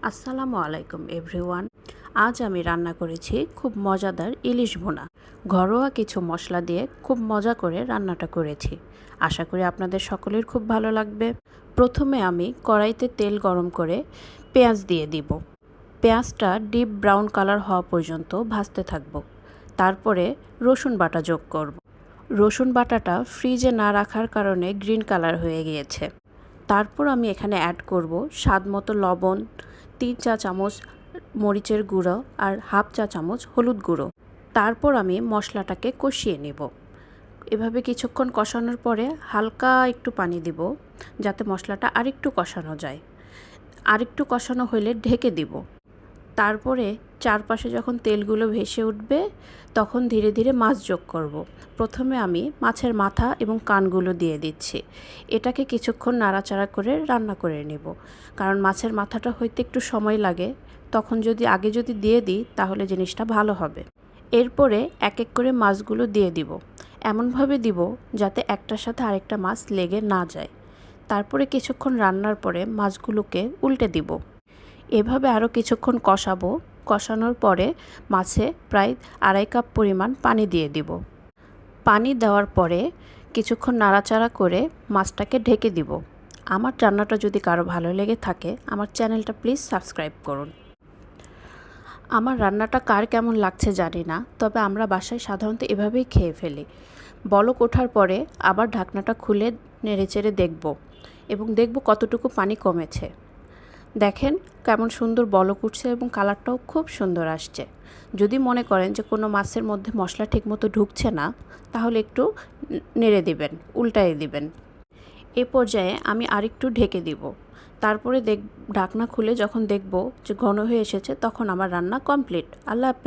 আসসালামু আলাইকুম এভরিওয়ান। আজ আমি রান্না করেছি খুব মজাদার ইলিশ ভুনা। ঘরোয়া কিছু মশলা দিয়ে খুব মজা করে রান্নাটা করেছি। আশা করি আপনাদের সকলের খুব ভালো লাগবে। প্রথমে আমি কড়াইতে তেল গরম করে পেঁয়াজ দিয়ে দিব। পেঁয়াজটা ডিপ ব্রাউন কালার হওয়া পর্যন্ত ভাজতে থাকবো। তারপরে রসুন বাটা যোগ করব। রসুন বাটাটা ফ্রিজে না রাখার কারণে গ্রিন কালার হয়ে গিয়েছে। তারপর আমি এখানে অ্যাড করব স্বাদ মতো লবণ, 3 চা চামচ মরিচের গুঁড়ো আর হাফ চা চামচ হলুদ গুঁড়ো। তারপর আমি মশলাটাকে কষিয়ে নেব। এভাবে কিছুক্ষণ কষানোর পরে হালকা একটু পানি দিব, যাতে মশলাটা আরেকটু কষানো যায়। আরেকটু কষানো হলে ঢেকে দিব। তারপরে চারপাশে যখন তেলগুলো ভেসে উঠবে তখন ধীরে ধীরে মাছ যোগ করব। প্রথমে আমি মাছের মাথা এবং কানগুলো দিয়ে দিচ্ছি। এটাকে কিছুক্ষণ নাড়াচাড়া করে রান্না করে নেব, কারণ মাছের মাথাটা হইতে একটু সময় লাগে। তখন আগে যদি দিয়ে দিই তাহলে জিনিসটা ভালো হবে। এরপরে এক এক করে মাছগুলো দিয়ে দিব। এমনভাবে দিব যাতে একটার সাথে আরেকটা মাছ লেগে না যায়। তারপরে কিছুক্ষণ রান্নার পরে মাছগুলোকে উল্টে দিব। এভাবে আরও কিছুক্ষণ কষাবো। কষানোর পরে মাছে প্রায় 2.5 কাপ পরিমাণ পানি দিয়ে দিব। পানি দেওয়ার পরে কিছুক্ষণ নাড়াচাড়া করে মাছটাকে ঢেকে দিব। আমার রান্নাটা যদি কারো ভালো লেগে থাকে আমার চ্যানেলটা প্লিজ সাবস্ক্রাইব করুন। আমার রান্নাটা কার কেমন লাগছে জানি না, তবে আমরা বাসায় সাধারণত এভাবেই খেয়ে ফেলি। বলক ওঠার পরে আবার ঢাকনাটা খুলে নেড়েচেড়ে দেখব এবং দেখব কতটুকু পানি কমেছে। দেখেন কেমন সুন্দর বলক উঠছে এবং কালারটাও খুব সুন্দর আসছে। যদি মনে করেন যে কোনো মাছের মধ্যে মশলা ঠিকমতো ঢুকছে না, তাহলে একটু নেড়ে দিবেন, উল্টায়ে দিবেন। এ পর্যায়ে আমি আরেকটু ঢেকে দিব। তারপরে ঢাকনা খুলে যখন দেখব যে ঘন হয়ে এসেছে তখন আমার রান্না কমপ্লিট। আল্লাহ হাফেজ।